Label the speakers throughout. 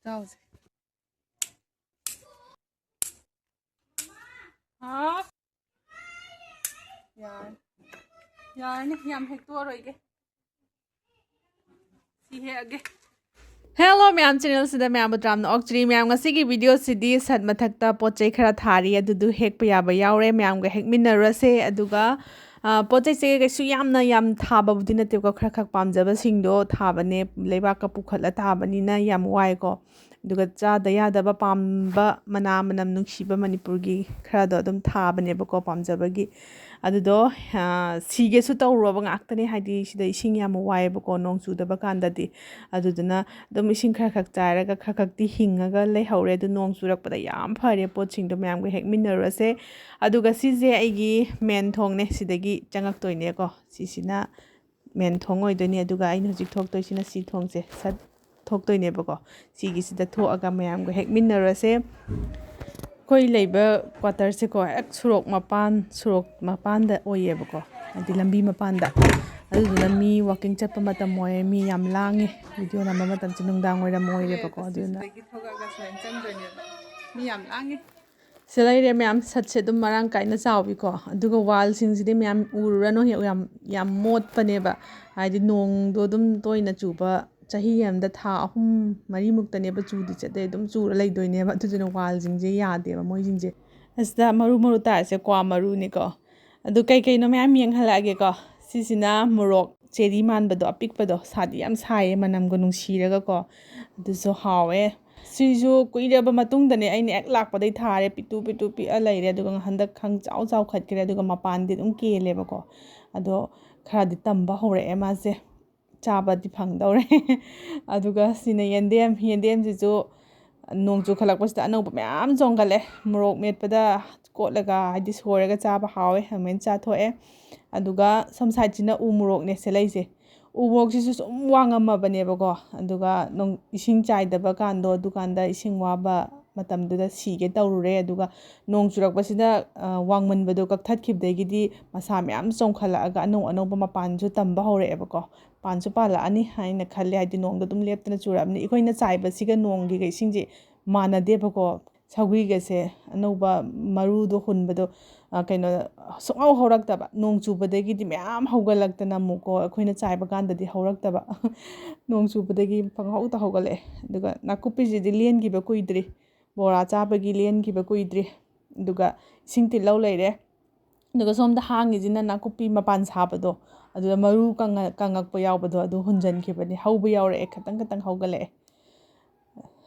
Speaker 1: ꯆꯥꯎꯁꯦ ꯍꯥꯎ ꯌꯥꯔꯅꯤ ꯌꯥꯝ ꯍꯦꯛꯇꯣꯛꯑꯔꯣꯏꯒꯦ ꯁꯤ ꯍꯦꯛꯑꯒꯦ ꯍꯦꯜꯂꯣ ꯃꯌꯥꯝ ꯆꯦꯅꯦꯜꯁꯤꯗ ꯃꯌꯥꯝꯕꯨ ꯇꯔꯥꯝꯅ ꯑꯣꯛꯆꯔꯤ ꯃꯌꯥꯝ ꯉꯁꯤꯒꯤ ꯚꯤꯗꯤꯑꯣꯁꯤꯗꯤ ꯁꯠ ꯃꯊꯛꯇ ꯄꯣꯠ ꯆꯩ ꯈꯔ ꯊꯥꯔꯤ ꯑꯗꯨꯗꯨ ꯍꯦꯛꯄ ꯌꯥꯕ ꯌꯥꯎꯔꯦ ꯃꯌꯥꯝꯒ ꯍꯦꯛꯃꯤꯟꯅꯔꯁꯦ ꯑꯗꯨꯒ ꯄꯣꯠ ꯆꯩꯁꯦ ꯀꯩꯁꯨ ꯌꯥꯝ ꯊꯥꯕꯕꯨꯗꯤ ꯅꯠꯇꯦꯕꯀꯣ ꯈꯔ ꯄꯥꯝꯖꯕꯁꯤꯡꯗꯣ ꯊꯥꯕꯅꯦ ꯂꯩꯕꯥꯛꯀ ꯄꯨꯈꯠꯂ ꯊꯥꯕꯅꯤꯅ ꯌꯥꯝ ꯋꯥꯏꯀꯣ ꯑꯗꯨꯒ ꯆꯥꯗ ꯌꯥꯗꯕ ꯄꯥꯝꯕ ꯃꯅꯝ ꯅꯨꯡꯁꯤꯕ ꯃꯅꯤꯄꯨꯔꯒꯤ ꯈꯔꯗꯣ ꯑꯗꯨꯝ ꯊꯥꯕꯅꯦꯕꯀꯣ ꯄꯥꯝꯖꯕꯒꯤ ꯑꯗꯨꯗꯣ ꯁꯤꯒꯦꯁꯨ ꯇꯧꯔꯨꯔꯕ ꯉꯥꯛꯇꯅꯦ ꯍꯥꯏꯗꯤ ꯁꯤꯗ ꯏꯁꯤꯡ ꯌꯥꯝ ꯋꯥꯏꯑꯦꯕꯀꯣ ꯅꯣꯡ ꯆꯨꯗꯕ ꯀꯥꯟꯗꯗꯤ ꯑꯗꯨꯗꯨꯅ ꯑꯗꯨꯝ ꯏꯁꯤꯡ ꯈꯔ ꯆꯥꯏꯔꯒ ꯈꯔꯗꯤ ꯍꯤꯡꯉꯒ ꯂꯩꯍꯧꯔꯦ ꯑꯗꯨ ꯅꯣꯡ ꯆꯨꯔꯛꯄꯗ ꯌꯥꯝꯐꯔꯦ ꯄꯣꯠꯁꯤꯡꯗꯣ ꯃꯌꯥꯝꯒ ꯍꯦꯛꯃꯤꯟꯅꯔꯨꯔꯁꯦ ꯑꯗꯨꯒ ꯁꯤꯁꯦ ꯑꯩꯒꯤ ꯃꯦꯟ ꯊꯣꯡꯅꯦ ꯁꯤꯗꯒꯤ ꯆꯪꯉꯛꯇꯣꯏꯅꯦꯀꯣ ꯁꯤꯁꯤꯅ ꯃꯦꯟ ꯊꯣꯡ ꯑꯣꯏꯗꯣꯏꯅꯦ ꯑꯗꯨꯒ ꯑꯩꯅ ꯍꯧꯖꯤꯛ ꯊꯣꯛꯇꯣꯏꯁꯤꯅ ꯁꯤ ꯊꯣꯡꯁꯦ ꯁꯠ ꯊꯣꯛꯇꯣꯏꯅꯦꯕꯀꯣ ꯁꯤꯒꯤꯁꯤꯗ ꯊꯣꯛꯑꯒ ꯃꯌꯥꯝꯒ ꯍꯦꯛꯃꯤꯟꯅꯔꯁꯦ ꯑꯩꯈꯣꯏ ꯂꯩꯕ ꯀ꯭ꯋꯥꯇꯔꯁꯦꯀꯣ ꯍꯦꯛ ꯁꯣꯔꯣꯛ ꯃꯄꯥꯟꯗ ꯑꯣꯏꯌꯦꯕꯀꯣ ꯍꯥꯏꯗꯤ ꯂꯝꯕꯤ ꯃꯄꯥꯟꯗ ꯑꯗꯨꯗꯨꯅ ꯃꯤ ꯋꯥꯛꯀꯤꯡ ꯆꯠꯄ ꯃꯇꯝ ꯑꯣꯏꯌꯦ ꯃꯤ ꯌꯥꯝ ꯂꯥꯡꯉꯦ ꯚꯤꯗꯤꯑꯣ ꯅꯝꯕ ꯃꯇꯝꯁꯦ ꯅꯨꯡꯗꯥꯡ ꯋꯥꯏꯔꯝ ꯑꯣꯏꯔꯦꯕꯀꯣ ꯑꯗꯨꯅ ꯃꯤ ꯌꯥꯝ ꯂꯥꯡꯉꯦ ꯁꯤꯗ ꯂꯩꯔꯦ ꯃꯌꯥꯝ ꯁꯠꯁꯦ ꯑꯗꯨꯝ ꯃꯔꯥꯡ ꯀꯥꯏꯅ ꯆꯥꯎꯕꯤꯀꯣ ꯑꯗꯨꯒ ꯋꯥꯜꯁꯤꯡꯁꯤꯗꯤ ꯃꯌꯥꯝ ꯎꯔꯨꯔꯅꯨ ꯌꯥꯝ ꯃꯣꯠꯄꯅꯦꯕ ꯍꯥꯏꯗꯤ ꯅꯣꯡꯗꯣ ꯑꯗꯨꯝ ꯇꯣꯏꯅ ꯆꯨꯕ ꯆꯍꯤ ꯑꯃꯗ ಥꯥ 3-4ꯃꯨꯛꯇꯅꯦꯕ ꯆꯨꯗꯤ ꯆꯠꯇꯦ ꯑꯗꯨꯝ ꯆꯨꯔ ꯂꯩꯗꯣꯏꯅꯦꯕ ꯑꯗꯨꯗꯨꯅ ꯋꯥꯜꯁꯤꯡꯁꯦ ꯌꯥꯗꯦꯕ ꯃꯣꯏꯁꯤꯡꯁꯦ ꯑꯁꯤꯗ ꯃꯔꯨ ꯇꯥꯔꯤꯁꯦ ꯀ꯭ꯋꯥ ꯃꯔꯨꯅꯤꯀꯣ ꯑꯗꯨ ꯀꯩꯀꯩꯅꯣ ꯃꯌꯥꯝ ꯌꯦꯡꯍꯜꯂꯛꯑꯒꯦꯀꯣ ꯁꯤꯁꯤꯅ ꯃꯣꯔꯣꯛ ꯆꯦꯔꯤ ꯃꯥꯟꯕꯗꯣ ꯑꯄꯤꯛꯄꯗꯣ ꯁꯥꯗꯤ ꯌꯥꯝ ꯁꯥꯏꯌꯦ ꯃꯅꯝꯒ ꯅꯨꯡꯁꯤꯔꯒꯀꯣ ꯑꯗꯨꯁꯨ ꯍꯥꯎꯋꯦ ꯁꯤꯁꯨ ꯀꯨꯏꯔꯕ ꯃꯇꯨꯡꯗꯅꯦ ꯑꯩꯅ ꯍꯦꯛ ꯂꯥꯛꯄꯗꯩ ꯊꯥꯔꯦ ꯄꯤꯛꯇꯨ ꯄꯤꯛꯑ ꯂꯩꯔꯦ ꯑꯗꯨꯒ ꯍꯟꯗꯛ ꯆꯥꯎꯈꯠꯈ꯭ꯔꯦ ꯑꯗꯨꯒ ꯃꯄꯥꯟꯗꯤ ꯑꯗꯨꯝ ꯀꯦꯜꯂꯦꯕꯀꯣ ꯑꯗꯣ ꯈꯔꯗꯤ ꯇꯝꯕ ꯍꯧꯔꯛꯑꯦ ꯃꯥꯁꯦ ꯆꯥꯕꯗꯤ ꯐꯪꯗꯧꯔꯦ ꯑꯗꯨꯒ ꯁꯤꯅ ꯌꯦꯟꯗꯦꯝꯁꯤꯁꯨ ꯅꯣꯡ ꯆꯨꯈꯠꯂꯛꯄꯁꯤꯗ ꯑꯅꯧꯕ ꯃꯌꯥꯝ ꯆꯣꯡꯒꯠꯂꯦ ꯃꯣꯔꯣꯛ ꯃꯦꯠꯄꯗ ꯀꯣꯠꯂꯒ ꯍꯥꯏꯗꯤ ꯁꯣꯏꯔꯒ ꯆꯥꯕ ꯍꯥꯎꯋꯦ ꯑꯗꯨꯃꯥꯏꯅ ꯆꯥꯊꯣꯛꯑꯦ ꯑꯗꯨꯒ ꯁꯣꯝ ꯁꯥꯏꯠꯁꯤꯅ ꯎ ꯃꯣꯔꯣꯛꯅꯦ ꯁꯤꯂꯩꯁꯦ ꯎ ꯃꯣꯔꯣꯛꯁꯤꯁꯨ ꯁꯨꯝ ꯋꯥꯡꯉꯝꯃꯕꯅꯦꯕꯀꯣ ꯑꯗꯨꯒ ꯏꯁꯤꯡ ꯆꯥꯏꯗꯕ ꯀꯥꯟꯗꯣ ꯑꯗꯨꯀꯥꯟꯗ ꯏꯁꯤꯡ ꯋꯥꯕ ꯃꯇꯝꯗꯨꯗ ꯁꯤꯒꯦ ꯇꯧꯔꯨꯔꯦ ꯑꯗꯨꯒ ꯅꯣꯡ ꯆꯨꯔꯛꯄꯁꯤꯗ ꯋꯥꯡꯃꯟꯕꯗꯣ ꯀꯛꯊꯠꯈꯤꯕꯗꯒꯤꯗꯤ ꯃꯁꯥ ꯃꯌꯥꯝ ꯆꯣꯡꯈꯠꯂꯛꯑꯒ ꯑꯅꯧꯕ ꯃꯄꯥꯟꯁꯨ ꯇꯝꯕ ꯍꯧꯔꯛꯑꯦꯕꯀꯣ ꯄꯥꯟꯁꯨ ꯄꯥꯜꯂꯛꯑꯅꯤ ꯍꯥꯏꯅ ꯈꯜꯂꯦ ꯍꯥꯏꯗꯤ ꯅꯣꯡꯗꯣ ꯑꯗꯨꯝ ꯂꯦꯞꯇꯅ ꯆꯨꯔꯛꯑꯕꯅꯤ ꯑꯩꯈꯣꯏꯅ ꯆꯥꯏꯕꯁꯤꯒ ꯅꯣꯡꯒꯤꯒ ꯏꯁꯤꯡꯁꯦ ꯃꯥꯟꯅꯗꯦꯕꯀꯣ ꯁꯧꯒ꯭ꯔꯤꯒꯁꯦ ꯑꯅꯧꯕ ꯃꯔꯨꯗꯣ ꯍꯨꯟꯕꯗꯣ ꯀꯩꯅꯣ ꯁꯨꯡꯍꯧ ꯍꯧꯔꯛꯇꯕ ꯅꯣꯡ ꯆꯨꯕꯗꯒꯤꯗꯤ ꯃꯌꯥꯝ ꯍꯧꯒꯠꯂꯛꯇꯅ ꯑꯃꯨꯛꯀꯣ ꯑꯩꯈꯣꯏꯅ ꯆꯥꯏꯕ ꯀꯥꯟꯗꯗꯤ ꯍꯧꯔꯛꯇꯕ ꯅꯣꯡ ꯆꯨꯕꯗꯒꯤ ꯄꯪꯍꯧꯗ ꯍꯧꯒꯠꯂꯛꯑꯦ ꯑꯗꯨꯒ ꯅꯥꯀꯨꯞꯄꯤꯁꯤꯗꯤ ꯂꯦꯟꯈꯤꯕ ꯀꯨꯏꯗ꯭ꯔꯤ ꯕꯣꯔꯥ ꯆꯥꯕꯒꯤ ꯂꯦꯟꯈꯤꯕ ꯀꯨꯏꯗ꯭ꯔꯤ ꯑꯗꯨꯒ ꯏꯁꯤꯡ ꯇꯤꯜꯍꯧ ꯂꯩꯔꯦ ꯑꯗꯨꯒ ꯁꯣꯝꯗ ꯍꯥꯡꯉꯤꯁꯤꯅ ꯅꯥꯀꯨꯞꯄꯤ ꯃꯄꯥꯟ ꯁꯥꯕꯗꯣ ꯑꯗꯨꯗ ꯃꯔꯨ ꯀꯪꯉꯛꯄ ꯌꯥꯎꯕꯗꯣ ꯑꯗꯨ ꯍꯨꯟꯖꯟꯈꯤꯕꯅꯤ ꯍꯧꯕ ꯌꯥꯎꯔꯛꯑꯦ ꯈꯤꯇꯪ ꯍꯧꯒꯠꯂꯛꯑꯦ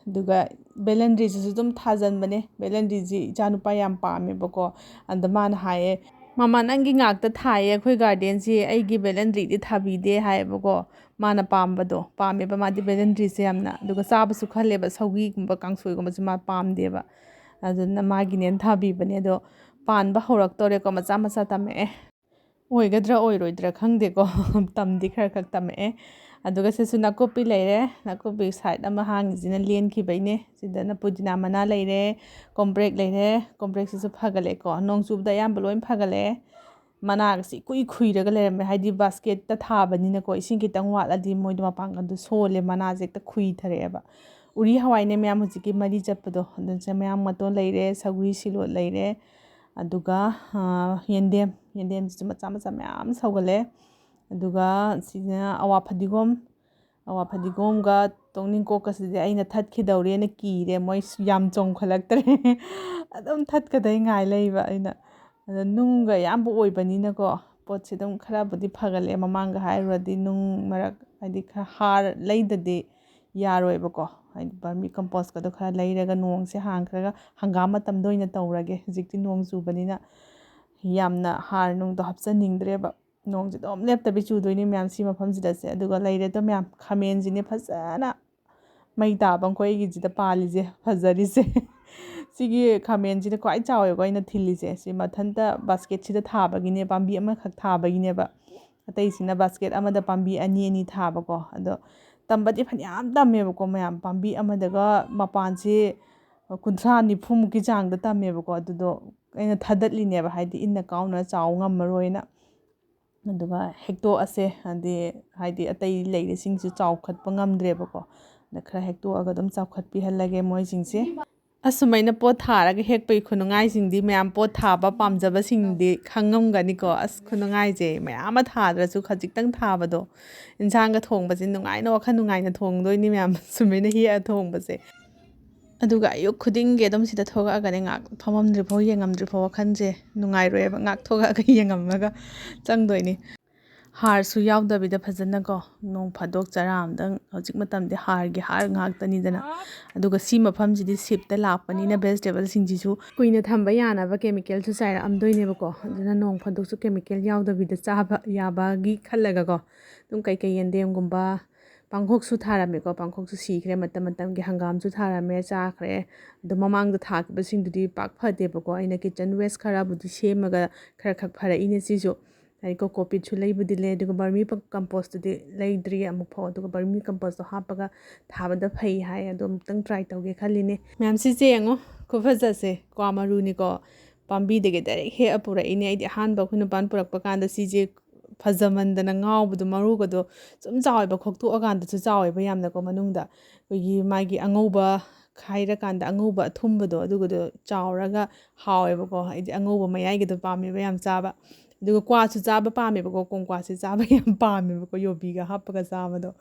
Speaker 1: ꯑꯗꯨꯒ ꯕꯦꯂꯟꯗ꯭ꯔꯤꯁꯤꯁꯨ ꯑꯗꯨꯝ ꯊꯥꯖꯟꯕꯅꯦ ꯕꯦꯂꯟꯗ꯭ꯔꯤꯁꯤ ꯏꯆꯥꯅꯨꯄꯥ ꯌꯥꯝ ꯄꯥꯝꯃꯦꯕꯀꯣ ꯑꯗ ꯃꯥꯅ ꯍꯥꯏꯌꯦ ꯃꯃꯥ ꯅꯪꯒꯤ ꯉꯥꯛꯇ ꯊꯥꯏꯌꯦ ꯑꯩꯈꯣꯏ ꯒꯥꯔꯗꯦꯟꯁꯤ ꯑꯩꯒꯤ ꯕꯦꯂꯟꯗ꯭ꯔꯤꯗꯤ ꯊꯥꯕꯤꯗꯦ ꯍꯥꯏꯌꯦꯕꯀꯣ ꯃꯥꯅ ꯄꯥꯝꯃꯦꯕ ꯃꯥꯗꯤ ꯕꯦꯂꯟꯗ꯭ꯔꯤꯁꯦ ꯌꯥꯝꯅ ꯑꯗꯨꯒ ꯆꯥꯕꯁꯨ ꯈꯜꯂꯦꯕ ꯁꯧꯒ꯭ꯔꯤꯒꯨꯝꯕ ꯀꯥꯡꯁꯣꯏꯒꯨꯝꯕꯁꯦ ꯃꯥ ꯄꯥꯝꯗꯦꯕ ꯑꯗꯨꯅ ꯃꯥꯒꯤꯅꯦꯅ ꯊꯥꯕꯤꯕꯅꯦ ꯑꯗꯣ ꯄꯥꯟꯕ ꯍꯧꯔꯛꯇꯧꯔꯦꯀꯣ ꯃꯆꯥ ꯇꯝꯃꯛꯑꯦ ꯑꯣꯏꯒꯗ꯭ꯔꯥ ꯑꯣꯏꯔꯣꯏꯗ꯭ꯔꯥ ꯈꯪꯗꯦꯀꯣ ꯇꯝꯗꯤ ꯈꯔ ꯇꯝꯃꯛꯑꯦ ꯑꯗꯨꯒ ꯁꯤꯁꯨ ꯅꯥꯀꯨꯞꯄꯤ ꯂꯩꯔꯦ ꯅꯥꯀꯨꯞꯄꯤ ꯁꯥꯏꯠ ꯑꯃ ꯍꯥꯡꯉꯤꯁꯤꯅ ꯂꯦꯟꯈꯤꯕꯩꯅꯦ ꯁꯤꯗꯅ ꯄꯨꯗꯤꯅꯥ ꯃꯅꯥ ꯂꯩꯔꯦ ꯀꯣꯝꯄ꯭ꯔꯦꯛ ꯂꯩꯔꯦ ꯀꯣꯝꯄ꯭ꯔꯦꯛꯁꯤꯁꯨ ꯐꯒꯠꯂꯛꯑꯦꯀꯣ ꯅꯣꯡ ꯆꯨꯕꯗ ꯑꯌꯥꯝꯕ ꯂꯣꯏ ꯐꯒꯠꯂꯛꯑꯦ ꯃꯅꯥꯒꯁꯤ ꯈꯨꯏꯔꯒ ꯂꯩꯔꯝꯃꯦ ꯍꯥꯏꯗꯤ ꯕꯥꯁꯀꯦꯠꯇ ꯊꯥꯕꯅꯤꯅꯀꯣ ꯏꯁꯤꯡ ꯈꯤꯇꯪ ꯋꯥꯠꯂꯗꯤ ꯃꯣꯏꯗꯣ ꯃꯄꯥꯡꯒꯜꯗꯣ ꯁꯣꯜꯂꯦ ꯃꯅꯥꯁꯦ ꯍꯦꯛꯇ ꯈꯨꯏꯊꯔꯛꯑꯦꯕ ꯎꯔꯤ ꯍꯋꯥꯏꯅꯦ ꯃꯌꯥꯝ ꯍꯧꯖꯤꯛꯀꯤ ꯃꯔꯤ ꯆꯠꯄꯗꯣ ꯑꯗꯨꯁꯦ ꯃꯌꯥꯝ ꯃꯇꯣꯟ ꯂꯩꯔꯦ ꯁꯧꯒ꯭ꯔꯤ ꯁꯤꯂꯣꯠ ꯂꯩꯔꯦ ꯑꯗꯨꯒ ꯌꯦꯟꯗꯦꯝꯁꯤꯁꯨ ꯃꯆꯥ ꯃꯌꯥꯝ ꯁꯧꯒꯠꯂꯦ ꯑꯗꯨꯒ ꯁꯤꯅ ꯑꯋꯥ ꯐꯗꯤꯒꯣꯝꯒ ꯇꯣꯛꯅꯤꯡꯀꯣꯛꯀꯁꯤꯗꯤ ꯑꯩꯅ ꯊꯠꯈꯤꯗꯧꯔꯦꯅ ꯀꯤꯔꯦ ꯃꯣꯏ ꯌꯥꯝ ꯆꯣꯡꯈꯠꯂꯛꯇ꯭ꯔꯦ ꯑꯗꯨꯝ ꯊꯠꯀꯗꯩ ꯉꯥꯏ ꯂꯩꯕ ꯑꯩꯅ ꯑꯗ ꯅꯨꯡꯒ ꯑꯌꯥꯝꯕ ꯑꯣꯏꯕꯅꯤꯅꯀꯣ ꯄꯣꯠꯁꯦ ꯑꯗꯨꯝ ꯈꯔꯕꯨꯗꯤ ꯐꯒꯠꯂꯛꯑꯦ ꯃꯃꯥꯡꯒ ꯍꯥꯏꯔꯨꯔꯗꯤ ꯅꯨꯡ ꯃꯔꯛ ꯍꯥꯏꯗꯤ ꯈꯔ ꯍꯥꯔ ꯂꯩꯗꯗꯤ ꯌꯥꯔꯣꯏꯕꯀꯣ ꯍꯥꯏꯗꯤ ꯕꯔꯃꯤ ꯀꯝꯄꯣꯁꯀꯗꯣ ꯈꯔ ꯂꯩꯔꯒ ꯅꯣꯡꯁꯦ ꯍꯥꯡꯈ꯭ꯔꯒ ꯍꯪꯒꯥꯝ ꯃꯇꯝꯗ ꯑꯣꯏꯅ ꯇꯧꯔꯒꯦ ꯍꯧꯖꯤꯛꯇꯤ ꯅꯣꯡ ꯆꯨꯕꯅꯤ나 ꯌꯥꯝꯅ ꯍꯥꯔ ꯅꯨꯡꯗꯣ ꯍꯥꯞꯆꯟꯅꯤꯡꯗ꯭ꯔꯦꯕ ꯅꯣꯡꯁꯦ ꯑꯗꯨꯝ ꯂꯦꯞꯇꯕꯤ ꯆꯨꯗꯣꯏꯅꯤ ꯃꯌꯥꯝ ꯁꯤ ꯃꯐꯝꯁꯤꯗꯁꯦ ꯑꯗꯨꯒ ꯂꯩꯔꯦꯗꯣ ꯃꯌꯥꯝ ꯈꯥꯃꯦꯟꯁꯤꯅꯦ ꯐꯖꯅ ꯃꯩ ꯇꯥꯕ ꯑꯩꯈꯣꯏꯒꯤꯁꯤꯗ ꯄꯥꯜꯂꯤꯁꯦ ꯐꯖꯔꯤꯁꯦ ꯁꯤꯒꯤ ꯈꯥꯃꯦꯟꯁꯤꯅ ꯈ꯭ꯋꯥꯏ ꯆꯥꯎꯋꯦꯀꯣ ꯑꯩꯅ ꯊꯤꯜꯂꯤꯁꯦ ꯁꯤ ꯃꯊꯟꯇ ꯕꯥꯁꯀꯦꯠꯁꯤꯗ ꯊꯥꯕꯒꯤꯅꯦ ꯄꯥꯝꯕꯤ ꯑꯃꯈꯛ ꯊꯥꯕꯒꯤꯅꯦꯕ ꯑꯇꯩꯁꯤꯅ ꯕꯥꯁꯀꯦꯠ ꯑꯃꯗ ꯄꯥꯝꯕꯤ ꯑꯅꯤ ꯊꯥꯕꯀꯣ ꯑꯗꯣ ꯇꯝꯕꯗꯤ ꯐꯅꯌꯥꯝ ꯇꯝꯃꯦꯕꯀꯣ ꯃꯌꯥꯝ ꯄꯥꯝꯕꯤ ꯑꯃꯗꯒ ꯃꯄꯥꯟꯁꯤ 50-60ꯃꯨꯛꯀꯤ ꯆꯥꯡꯗ ꯇꯝꯃꯦꯕꯀꯣ ꯑꯗꯨꯗꯣ ꯑꯩꯅ ꯊꯥꯗꯠꯂꯤꯅꯦꯕ ꯍꯥꯏꯗꯤ ꯏꯟꯅ ꯀꯥꯎꯅ ꯆꯥꯎ ꯉꯝꯃꯔꯣꯏꯅ ꯑꯗꯨꯒ ꯍꯦꯛꯇꯣꯛꯑꯁꯦ ꯍꯥꯏꯗꯤ ꯑꯇꯩ ꯂꯩꯔꯤꯁꯤꯡꯁꯨ ꯆꯥꯎꯈꯠꯄ ꯉꯝꯗ꯭ꯔꯦꯕꯀꯣ ꯈꯔ ꯍꯦꯛꯇꯣꯛꯑꯒ ꯑꯗꯨꯝ ꯆꯥꯎꯈꯠꯄꯤꯍꯜꯂꯒꯦ ꯃꯣꯏꯁꯤꯡꯁꯦ ꯑꯁꯨꯃꯥꯏꯅ ꯄꯣꯠ ꯊꯥꯔꯒ ꯍꯦꯛꯄꯒꯤ ꯈꯨꯅꯨꯡꯉꯥꯏꯁꯤꯡꯗꯤ ꯃꯌꯥꯝ ꯄꯣꯠ ꯊꯥꯕ ꯄꯥꯝꯖꯕꯁꯤꯡꯗꯤ ꯈꯪꯉꯝꯒꯅꯤꯀꯣ ꯑꯁ ꯈꯨꯅꯨꯡꯉꯥꯏꯁꯦ ꯃꯌꯥꯝ ꯑꯃ ꯊꯥꯗ꯭ꯔꯁꯨ ꯈꯖꯤꯛꯇꯪ ꯊꯥꯕꯗꯣ ꯏꯟꯁꯥꯡꯒ ꯊꯣꯡꯕꯁꯦ ꯅꯨꯡꯉꯥꯏꯅ ꯋꯥꯈꯜ ꯅꯨꯡꯉꯥꯏꯅ ꯊꯣꯡꯗꯣꯏꯅꯤ ꯃꯌꯥꯝ ꯁꯨꯃꯥꯏꯅ ꯍꯦꯛꯑ ꯊꯣꯡꯕꯁꯦ ꯑꯗꯨꯒ ꯑꯌꯨꯛ ꯈꯨꯗꯤꯡꯒꯤ ꯑꯗꯨꯝ ꯁꯤꯗ ꯊꯣꯛꯂꯛꯑꯒꯅꯦ ꯉꯥꯛ ꯐꯝꯃꯝꯗ꯭ꯔꯤꯐꯥꯎ ꯌꯦꯡꯉꯝꯗ꯭ꯔꯤꯐꯥꯎ ꯋꯥꯈꯜꯁꯦ ꯅꯨꯡꯉꯥꯏꯔꯣꯏꯑꯕ ꯉꯥꯛ ꯊꯣꯛꯂꯛꯑꯒ ꯌꯦꯡꯉꯝꯃꯒ ꯆꯪꯗꯣꯏꯅꯤ ꯍꯥꯔꯁꯨ ꯌꯥꯎꯗꯕꯤꯗ ꯐꯖꯅꯀോ ꯅꯣꯡ ꯐꯥꯗꯣꯛ ꯆꯔꯥ ꯑꯃꯗꯪ ꯍꯧꯖꯤꯛ ꯃꯇꯝꯗꯤ ꯍꯥꯔꯒꯤ ꯍꯥꯔ ꯉꯥꯛꯇꯅꯤꯗꯅ ꯑꯗꯨꯒ ꯁꯤ ꯃꯐꯝꯁꯤꯗꯤ ꯁꯤꯞꯇ ꯂꯥꯛꯄꯅꯤꯅ ꯚꯦꯖꯤꯇꯦꯕꯜꯁꯤꯡꯁꯤꯁꯨ ꯀꯨꯏꯅ ꯊꯝꯕ ꯌꯥꯅꯕ ꯀꯦꯃꯤꯀꯦꯜꯁꯨ ꯆꯥꯏꯔꯛꯑꯝꯗꯣꯏꯅꯦꯕꯀꯣ ꯑꯗꯨꯅ ꯅꯣꯡ ꯐꯥꯗꯣꯛꯁꯨ ꯀꯦꯃꯤꯀꯦꯜ ꯌꯥꯎꯗꯕꯤꯗ ꯆꯥꯕ ꯌꯥꯕꯒꯤ ꯈꯜꯂꯒꯀꯣ ꯑꯗꯨꯝ ꯀꯩꯀꯩ ꯌꯦꯟꯗꯦꯝꯒꯨꯝꯕ ꯄꯥꯡꯈꯣꯛꯁꯨ ꯊꯥꯔꯝꯃꯦꯀꯣ ꯄꯥꯡꯈꯣꯛꯁꯨ ꯁꯤꯈ꯭ꯔꯦ ꯃꯇꯝ ꯃꯇꯝꯒꯤ ꯍꯪꯒꯥꯝꯁꯨ ꯊꯥꯔꯝꯃꯦ ꯆꯥꯈ꯭ꯔꯦ ꯑꯗꯣ ꯃꯃꯥꯡꯗ ꯊꯥꯈꯤꯕꯁꯤꯡꯗꯨꯗꯤ ꯄꯥꯛ ꯐꯗꯦꯕꯀꯣ ꯑꯩꯅ ꯀꯤꯠꯆꯟ ꯋꯦꯁ ꯈꯔꯕꯨꯗꯤ ꯁꯦꯝꯃꯒ ꯈꯔ ꯈꯛ ꯐꯔꯛꯏꯅꯦ ꯁꯤꯁꯨ ꯍꯥꯏꯗꯤ ꯀꯣꯀꯣꯄꯤꯠꯁꯨ ꯂꯩꯕꯨꯗꯤ ꯂꯩ ꯑꯗꯨꯒ ꯕꯔꯃꯤ ꯀꯝꯄꯣꯁꯇꯨꯗꯤ ꯂꯩꯗ꯭ꯔꯤ ꯑꯃꯨꯛꯐꯥꯎ ꯑꯗꯨꯒ ꯕꯔꯃꯤ ꯀꯝꯄꯣꯁꯇꯣ ꯍꯥꯞꯄꯒ ꯊꯥꯕꯗ ꯐꯩ ꯍꯥꯏ ꯑꯗꯣ ꯑꯃꯨꯛꯇꯪ ꯇ꯭ꯔꯥꯏ ꯇꯧꯒꯦ ꯈꯜꯂꯤꯅꯦ ꯃꯌꯥꯝ ꯁꯤꯁꯦ ꯌꯦꯡꯉꯣ ꯈꯨꯐꯖꯁꯦ ꯀ꯭ꯋꯥ ꯃꯔꯨꯅꯤꯀꯣ ꯄꯥꯝꯕꯤꯗꯒꯤ ꯗꯥꯏꯔꯦꯛ ꯍꯦꯛꯑ ꯄꯨꯔꯛꯏꯅꯦ ꯑꯩꯗꯤ ꯑꯍꯥꯟꯕ ꯑꯩꯈꯣꯏ ꯅꯨꯄꯥꯅ ꯄꯨꯔꯛꯄ ꯀꯥꯟꯗ ꯁꯤꯁꯦ ꯐꯖꯃꯟꯗꯅ ꯉꯥꯎꯕꯗꯣ ꯃꯔꯨꯒꯗꯣ ꯁꯨꯝ ꯆꯥꯎꯋꯦꯕ ꯈꯣꯛꯇꯣꯛꯑꯀꯥꯟꯗꯁꯨ ꯆꯥꯎꯋꯦꯕ ꯌꯥꯝꯅꯀꯣ ꯃꯅꯨꯡꯗ ꯑꯩꯈꯣꯏꯒꯤ ꯃꯥꯒꯤ ꯑꯉꯧꯕ ꯈꯥꯏꯔꯀꯥꯟꯗ ꯑꯉꯧꯕ ꯑꯊꯨꯝꯕꯗꯣ ꯑꯗꯨꯒꯗꯣ ꯆꯥꯎꯔꯒ ꯍꯥꯎꯋꯦꯕꯀꯣ ꯑꯩꯗꯤ ꯑꯉꯧꯕ ꯃꯌꯥꯏꯒꯤꯗꯣ ꯄꯥꯝꯃꯦꯕ ꯌꯥꯝ ꯆꯥꯕ ꯑꯗꯨꯒ ꯀ꯭ꯋꯥꯁꯨ ꯆꯥꯕ ꯄꯥꯝꯃꯦꯕꯀꯣ ꯀꯣꯡꯀ꯭ꯋꯥꯁꯦ ꯆꯥꯕ ꯌꯥꯝ ꯄꯥꯝꯃꯦꯕꯀꯣ ꯌꯣꯕꯤꯒ ꯍꯥꯞꯄꯒ ꯆꯥꯕꯗꯣ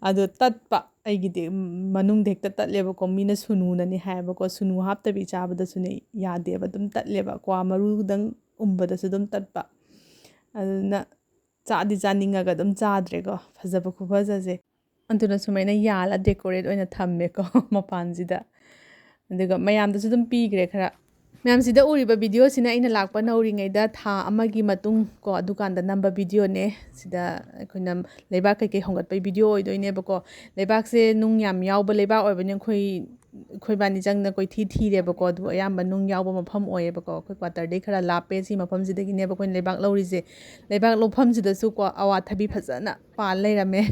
Speaker 1: ꯑꯗꯣ ꯇꯠꯄ ꯑꯩꯒꯤꯗꯤ ꯃꯅꯨꯡꯗ ꯍꯦꯛꯇ ꯇꯠꯂꯦꯕꯀꯣ ꯃꯤꯅ ꯁꯨꯅꯨꯅꯅꯤ ꯍꯥꯏꯌꯦꯕꯀꯣ ꯁꯨꯅꯨ ꯍꯥꯞꯇꯕꯤ ꯆꯥꯕꯗꯁꯨꯅꯦ ꯌꯥꯗꯦꯕ ꯑꯗꯨꯝ ꯇꯠꯂꯦꯕ ꯀ꯭ꯋꯥ ꯃꯔꯨꯗꯪ ꯎꯝꯕꯗꯁꯨ ꯑꯗꯨꯝ ꯇꯠꯄ ꯑꯗꯨꯅ ꯆꯥꯗꯤ ꯆꯥꯅꯤꯡꯉꯒ ꯑꯗꯨꯝ ꯆꯥꯗ꯭ꯔꯦꯀꯣ ꯐꯖꯕ ꯈꯨꯐꯖꯁꯦ ꯑꯗꯨꯅ ꯁꯨꯃꯥꯏꯅ ꯌꯥꯜꯂ ꯗꯦꯀꯣꯔꯦꯠ ꯑꯣꯏꯅ ꯊꯝꯃꯦꯀꯣ ꯃꯄꯥꯟꯁꯤꯗ ꯑꯗꯨꯒ ꯃꯌꯥꯝꯗꯁꯨ ꯑꯗꯨꯝ ꯄꯤꯈ꯭ꯔꯦ ꯈꯔ ꯃꯌꯥꯝꯁꯤꯗ ꯎꯔꯤꯕ ꯚꯤꯗꯤꯑꯣꯁꯤꯅ ꯑꯩꯅ ꯂꯥꯛꯄ ꯅꯧꯔꯤꯉꯩꯗ ꯊꯥ ꯑꯃꯒꯤ ꯃꯇꯨꯡ ꯀꯣ ꯑꯗꯨꯀꯥꯟꯗ ꯅꯝꯕ ꯚꯤꯗꯤꯑꯣꯅꯦ ꯁꯤꯗ ꯑꯩꯈꯣꯏꯅ ꯂꯩꯕꯥꯛ ꯀꯩꯀꯩ ꯍꯣꯡꯒꯠꯄꯒꯤ ꯚꯤꯗꯤꯑꯣ ꯑꯣꯏꯗꯣꯏꯅꯦꯕꯀோ ꯂꯩꯕꯥꯛꯁꯦ ꯅꯨꯡ ꯌꯥꯝ ꯌꯥꯎꯕ ꯂꯩꯕꯥꯛ ꯑꯣꯏꯕꯅꯤꯅ ꯑꯩꯈꯣꯏꯕꯥꯅꯤ ꯆꯪꯅ ꯀꯣꯏꯊꯤ ꯊꯤꯔꯦꯕꯀꯣ ꯑꯗꯨ ꯑꯌꯥꯝꯕ ꯅꯨꯡ ꯌꯥꯎꯕ ꯃꯐꯝ ꯑꯣꯏꯌꯦꯕꯀꯣ ꯑꯩꯈꯣꯏ ꯀ꯭ꯋꯥꯇꯔꯗꯩ ꯈꯔ ꯂꯥꯞꯄꯦ ꯁꯤ ꯃꯐꯝꯁꯤꯗꯒꯤꯅꯦꯕ ꯑꯩꯈꯣꯏꯅ ꯂꯩꯕꯥꯛ ꯂꯧꯔꯤꯁꯦ ꯂꯩꯕꯥꯛ ꯂꯧꯐꯝꯁꯤꯗꯁꯨ ꯀꯣ ꯑꯋꯥꯊꯕꯤ ꯐꯖꯅ ꯄꯥꯜ ꯂꯩꯔꯝꯃꯦ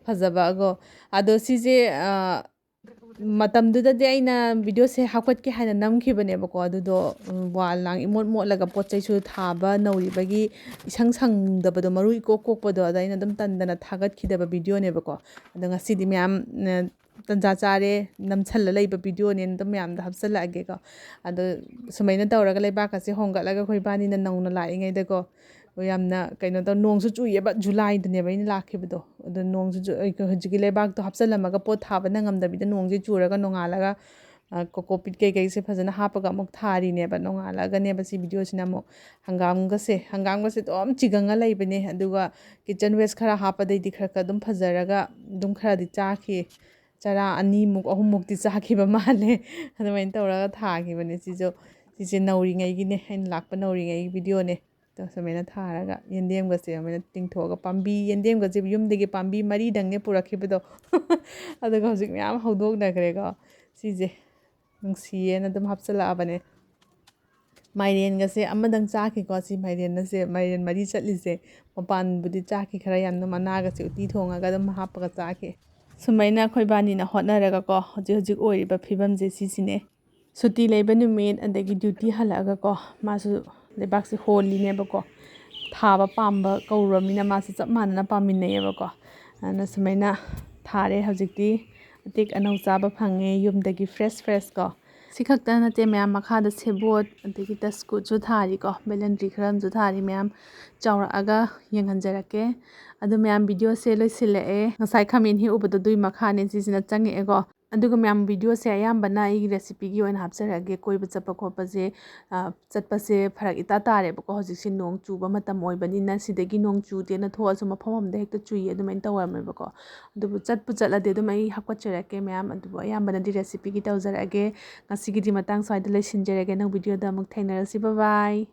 Speaker 1: ꯐꯖꯕꯀꯣ ꯑꯗꯣ ꯁꯤꯁꯦ ꯃꯇꯝꯗꯨꯗꯗꯤ ꯑꯩꯅ ꯚꯤꯗꯤꯑꯣꯁꯦ ꯍꯥꯞꯀꯠꯀꯦ ꯍꯥꯏꯅ ꯅꯝꯈꯤꯕꯅꯦꯕꯀꯣ ꯑꯗꯨꯗꯣ ꯋꯥꯜ ꯂꯥꯡ ꯏꯃꯣꯠ ꯃꯣꯠꯂꯒ ꯄꯣꯠ ꯆꯩꯁꯨ ꯊꯥꯕ ꯅꯧꯔꯤꯕꯒꯤ ꯏꯁꯪ ꯁꯪꯗꯕꯗꯣ ꯃꯔꯨ ꯏꯀꯣꯛ ꯀꯣꯛꯄꯗꯣ ꯑꯗ ꯑꯩꯅ ꯑꯗꯨꯝ ꯇꯟꯗꯅ ꯊꯥꯒꯠꯈꯤꯗꯕ ꯚꯤꯗꯤꯑꯣꯅꯦꯕꯀꯣ ꯑꯗꯣ ꯉꯁꯤꯗꯤ ꯃꯌꯥꯝ ꯇꯟꯖꯥ ꯆꯥꯔꯦ ꯅꯝꯁꯜꯂ ꯂꯩꯕ ꯚꯤꯗꯤꯑꯣꯅꯦꯅ ꯑꯗꯨꯝ ꯃꯌꯥꯝꯗ ꯍꯥꯞꯆꯤꯜꯂꯛꯑꯒꯦꯀꯣ ꯑꯗꯣ ꯁꯨꯃꯥꯏꯅ ꯇꯧꯔꯒ ꯂꯩꯕꯥꯛꯀꯁꯦ ꯍꯣꯡꯒꯠꯂꯒ ꯑꯩꯈꯣꯏ ꯏꯕꯥꯅꯤꯅ ꯅꯧꯅ ꯂꯥꯛꯏꯉꯩꯗꯀꯣ ꯌꯥꯝꯅ ꯀꯩꯅꯣ ꯇꯧ ꯅꯣꯡꯁꯨ ꯆꯨꯏꯌꯦꯕ ꯖꯨꯂꯥꯏꯗꯅꯦꯕ ꯑꯩꯅ ꯂꯥꯛꯈꯤꯕꯗꯣ ꯑꯗꯣ ꯅꯣꯡꯁꯨ ꯍꯧꯖꯤꯛꯀꯤ ꯂꯩꯕꯥꯛꯇꯣ ꯍꯥꯞꯆꯤꯜꯂꯝꯃꯒ ꯄꯣꯠ ꯊꯥꯕ ꯅꯪꯉꯝꯗꯕꯤꯗ ꯅꯣꯡꯁꯦ ꯆꯨꯔꯒ ꯅꯣꯡꯉꯥꯜꯂꯒ ꯀꯣꯀꯣꯄꯤꯠ ꯀꯩꯀꯩꯁꯦ ꯐꯖꯅ ꯍꯥꯞꯄꯒ ꯑꯃꯨꯛ ꯊꯥꯔꯤꯅꯦꯕ ꯅꯣꯡꯉꯥꯜꯂꯒꯅꯦꯕ ꯁꯤ ꯚꯤꯗꯤꯑꯣꯁꯤꯅ ꯑꯃꯨꯛ ꯍꯪꯒꯥꯝꯒꯁꯦ ꯑꯗꯨꯝ ꯆꯤꯒꯪꯉ ꯂꯩꯕꯅꯦ ꯑꯗꯨꯒ ꯀꯤꯠꯆꯟ ꯋꯦꯁ ꯈꯔ ꯍꯥꯞꯄꯗꯩꯗꯤ ꯈꯔ ꯈꯔ ꯑꯗꯨꯝ ꯐꯖꯔꯒ ꯑꯗꯨꯝ ꯈꯔꯗꯤ ꯆꯥꯈꯤ ꯆꯔꯥ 2 3 ꯆꯥꯈꯤꯕ ꯃꯥꯜꯂꯦ ꯑꯗꯨꯃꯥꯏꯅ ꯇꯧꯔꯒ ꯊꯥꯈꯤꯕꯅꯦ ꯁꯤꯁꯦ ꯅꯧꯔꯤꯉꯩꯒꯤꯅꯦ ꯑꯩꯅ ꯂꯥꯛꯄ ꯅꯧꯔꯤꯉꯩꯒꯤ ꯚꯤꯗꯤꯑꯣꯅꯦ ꯁꯨꯃꯥꯏꯅ ꯊꯥꯔꯒ ꯌꯦꯟꯗꯦꯝꯒꯁꯦ ꯑꯃꯥꯏꯅ ꯇꯤꯡꯊꯣꯛꯑꯒ ꯌꯦꯟꯗꯦꯝꯒꯁꯦ ꯌꯨꯝꯗꯒꯤ ꯄꯥꯝꯕꯤ 4ꯗꯪꯅꯦ ꯄꯨꯔꯛꯈꯤꯕꯗꯣ ꯑꯗꯨꯒ ꯍꯧꯖꯤꯛ ꯃꯌꯥꯝ ꯍꯧꯗꯣꯛꯅꯈ꯭ꯔꯦꯀꯣ ꯁꯤꯁꯦ ꯅꯨꯡꯁꯤꯌꯦꯅ ꯑꯗꯨꯝ ꯍꯥꯞꯆꯤꯜꯂꯛꯑꯕꯅꯦ ꯃꯥꯏꯔꯦꯟꯒꯁꯦ ꯑꯃꯗꯪ ꯆꯥꯈꯤꯀꯣ ꯁꯤ ꯃꯥꯏꯔꯦꯟ 4 ꯆꯠꯂꯤꯁꯦ ꯃꯄꯥꯟꯕꯨꯗꯤ ꯆꯥꯈꯤ ꯈꯔ ꯌꯥꯝꯅ ꯃꯅꯥꯒꯁꯦ ꯎꯇꯤ ꯊꯣꯡꯉꯒ ꯑꯗꯨꯝ ꯍꯥꯞꯄꯒ ꯆꯥꯈꯤ ꯁꯨꯃꯥꯏꯅ ꯑꯩꯈꯣꯏ ꯕꯥꯅꯤꯅ ꯍꯣꯠꯅꯔꯒꯀꯣ ꯍꯧꯖꯤꯛ ꯑꯣꯏꯔꯤꯕ ꯐꯤꯕꯝꯁꯦ ꯁꯤꯁꯤꯅꯦ ꯁꯨꯇꯤ ꯂꯩꯕ ꯅꯨꯃꯤꯠ ꯑꯗꯒꯤ ꯗ꯭ꯌꯨꯇꯤ ꯍꯜꯂꯛꯑꯒꯀꯣ ꯃꯥꯁꯨ ꯂꯩꯕꯥꯛꯁꯦ ꯍꯣꯜꯂꯤꯅꯦꯕꯀꯣ ꯊꯥꯕ ꯄꯥꯝꯕ ꯀꯧꯔꯕꯅꯤꯅ ꯃꯥꯁꯨ ꯆꯞ ꯃꯥꯟꯅꯅ ꯄꯥꯝꯃꯤꯟꯅꯩꯌꯦꯕꯀோ ꯑꯗꯨꯅ ꯁꯨꯃꯥꯏꯅ ꯊꯥꯔꯦ ꯍꯧꯖꯤꯛꯇꯤ ꯑꯇꯦꯛ ꯑꯅꯧ ꯆꯥꯕ ꯐꯪꯉꯦ ꯌꯨꯝꯗꯒꯤ ꯐ꯭ꯔꯦꯁ ꯀꯣ ꯁꯤ ꯈꯛꯇ ꯅꯠꯇꯦ ꯃꯌꯥꯝ ꯃꯈꯥꯗ ꯁꯦꯕꯣꯠ ꯑꯗꯒꯤ ꯗꯁꯀꯨꯠꯁꯨ ꯊꯥꯔꯤꯀꯣ ꯕꯦꯂꯦꯟꯗ꯭ꯔꯤ ꯈꯔ ꯑꯃꯁꯨ ꯊꯥꯔꯤ ꯃꯌꯥꯝ ꯆꯥꯎꯔꯛꯑꯒ ꯌꯦꯡꯍꯟꯖꯔꯛꯀꯦ ꯑꯗꯨ ꯃꯌꯥꯝ ꯚꯤꯗꯤꯑꯣꯁꯦ ꯂꯣꯏꯁꯤꯜꯂꯛꯑꯦ ꯉꯁꯥꯏ ꯈꯥꯃꯦꯟ ꯍꯦꯛꯎꯕꯗꯣ ꯑꯗꯨꯏ ꯃꯈꯥꯅꯦ ꯁꯤꯁꯤꯅ ꯆꯪꯉꯛꯑꯦꯀꯣ ꯑꯗꯨꯒ ꯃꯌꯥꯝ ꯚꯤꯗꯤꯑꯣꯁꯦ ꯑꯌꯥꯝꯕꯅ ꯑꯩꯒꯤ ꯔꯦꯁꯤꯄꯤꯒꯤ ꯑꯣꯏꯅ ꯍꯥꯞꯆꯔꯛꯑꯒꯦ ꯀꯣꯏꯕ ꯆꯠꯄ ꯈꯣꯠꯄꯁꯦ ꯆꯠꯄꯁꯦ ꯐꯔꯛ ꯏꯇꯥ ꯇꯥꯔꯦꯕꯀꯣ ꯍꯧꯖꯤꯛꯁꯦ ꯅꯣꯡ ꯆꯨꯕ ꯃꯇꯝ ꯑꯣꯏꯕꯅꯤ나 ꯁꯤꯗꯒꯤ ꯅꯣꯡ ꯆꯨꯗꯦꯅ ꯊꯣꯛꯑꯁꯨ ꯃꯐꯝ ꯑꯃꯗ ꯍꯦꯛꯇ ꯆꯨꯏ ꯑꯗꯨꯃꯥꯏꯅ ꯇꯧꯔꯝꯃꯦꯕꯀꯣ ꯑꯗꯨꯕꯨ ꯆꯠꯂꯗꯤ ꯑꯗꯨꯝ ꯑꯩ ꯍꯥꯞꯀꯠꯆꯔꯛꯀꯦ ꯃꯌꯥꯝ ꯑꯗꯨꯕꯨ ꯑꯌꯥꯝꯕꯅꯗꯤ ꯔꯦꯁꯤꯄꯤꯒꯤ ꯇꯧꯖꯔꯛꯑꯒꯦ ꯉꯁꯤꯒꯤꯗꯤ ꯃꯇꯥꯡ ꯁ꯭ꯋꯥꯏꯗ ꯂꯣꯏꯁꯤꯟꯖꯔꯒꯦ ꯅꯪ ꯚꯤꯗꯤꯑꯣꯗ ꯑꯃꯨꯛ ꯊꯦꯡꯅꯔꯁꯤ ꯕꯥꯏ